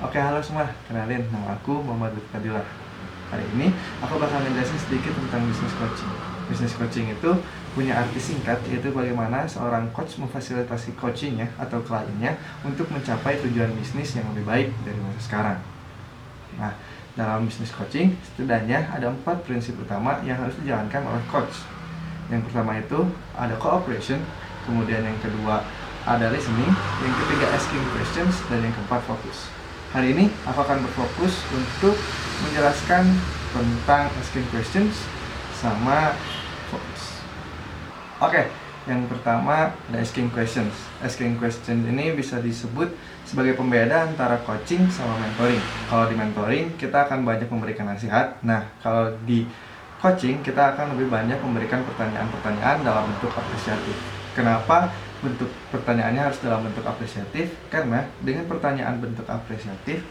Oke, halo semua. Kenalin, nama aku Muhammad Lutfadila. Hari ini aku bakal ngejelasin sedikit tentang bisnis coaching. Bisnis coaching itu punya arti singkat, yaitu bagaimana seorang coach memfasilitasi coachingnya atau kliennya untuk mencapai tujuan bisnis yang lebih baik dari masa sekarang. Nah, dalam bisnis coaching, setidaknya ada 4 prinsip utama yang harus dijalankan oleh coach. Yang pertama itu ada cooperation, kemudian yang kedua ada listening, yang ketiga asking questions, dan yang keempat fokus. Hari ini aku akan berfokus untuk menjelaskan tentang asking questions sama fokus. Oke, yang pertama ada asking questions. Asking questions ini bisa disebut sebagai pembeda antara coaching sama mentoring. Kalau di mentoring kita akan banyak memberikan nasihat. Nah, kalau di coaching kita akan lebih banyak memberikan pertanyaan-pertanyaan dalam bentuk apresiatif. Kenapa bentuk pertanyaannya harus dalam bentuk apresiatif? Karena dengan pertanyaan bentuk apresiatif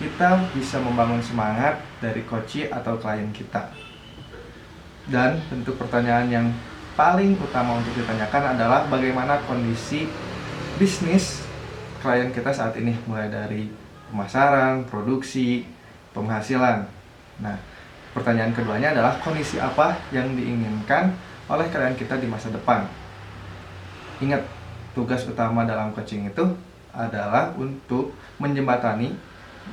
kita bisa membangun semangat dari coach atau klien kita. Dan bentuk pertanyaan yang paling utama untuk ditanyakan adalah bagaimana kondisi bisnis klien kita saat ini, mulai dari pemasaran, produksi, penghasilan. Nah, pertanyaan keduanya adalah kondisi apa yang diinginkan oleh klien kita di masa depan. Ingat, tugas utama dalam coaching itu adalah untuk menjembatani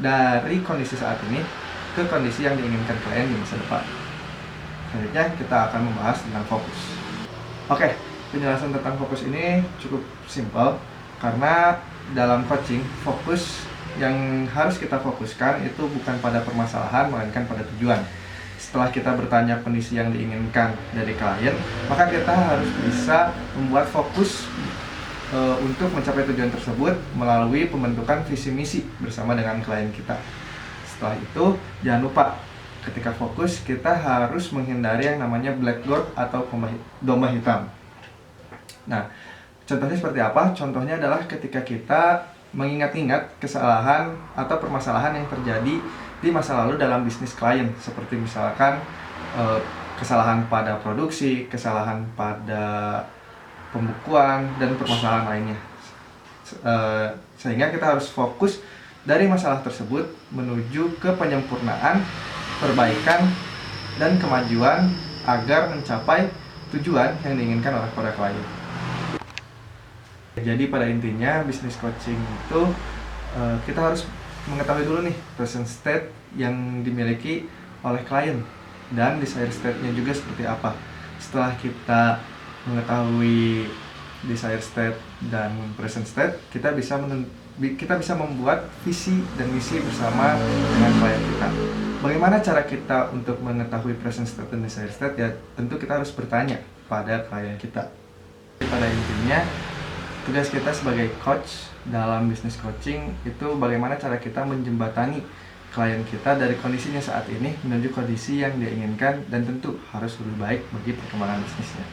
dari kondisi saat ini ke kondisi yang diinginkan klien di masa depan. Selanjutnya kita akan membahas tentang fokus. Oke, penjelasan tentang fokus ini cukup simpel karena dalam coaching fokus yang harus kita fokuskan itu bukan pada permasalahan melainkan pada tujuan. Setelah kita bertanya kondisi yang diinginkan dari klien, maka kita harus bisa membuat fokus untuk mencapai tujuan tersebut melalui pembentukan visi misi bersama dengan klien kita. Setelah itu, jangan lupa ketika fokus kita harus menghindari yang namanya blackboard atau domba hitam. Nah, contohnya seperti apa? Contohnya adalah ketika kita mengingat-ingat kesalahan atau permasalahan yang terjadi di masa lalu dalam bisnis klien, seperti misalkan kesalahan pada produksi, kesalahan pada pembukuan, dan permasalahan lainnya. Sehingga kita harus fokus dari masalah tersebut menuju ke penyempurnaan, perbaikan, dan kemajuan agar mencapai tujuan yang diinginkan oleh para klien. Jadi pada intinya bisnis coaching itu kita harus mengetahui dulu nih present state yang dimiliki oleh klien dan desired state-nya juga seperti apa. Setelah kita mengetahui desired state dan present state, kita bisa membuat visi dan misi bersama dengan klien kita. Bagaimana cara kita untuk mengetahui present state dan desired state? Ya tentu kita harus bertanya pada klien kita. Pada intinya tugas kita sebagai coach dalam bisnis coaching itu bagaimana cara kita menjembatani klien kita dari kondisinya saat ini menuju kondisi yang dia inginkan dan tentu harus lebih baik bagi perkembangan bisnisnya.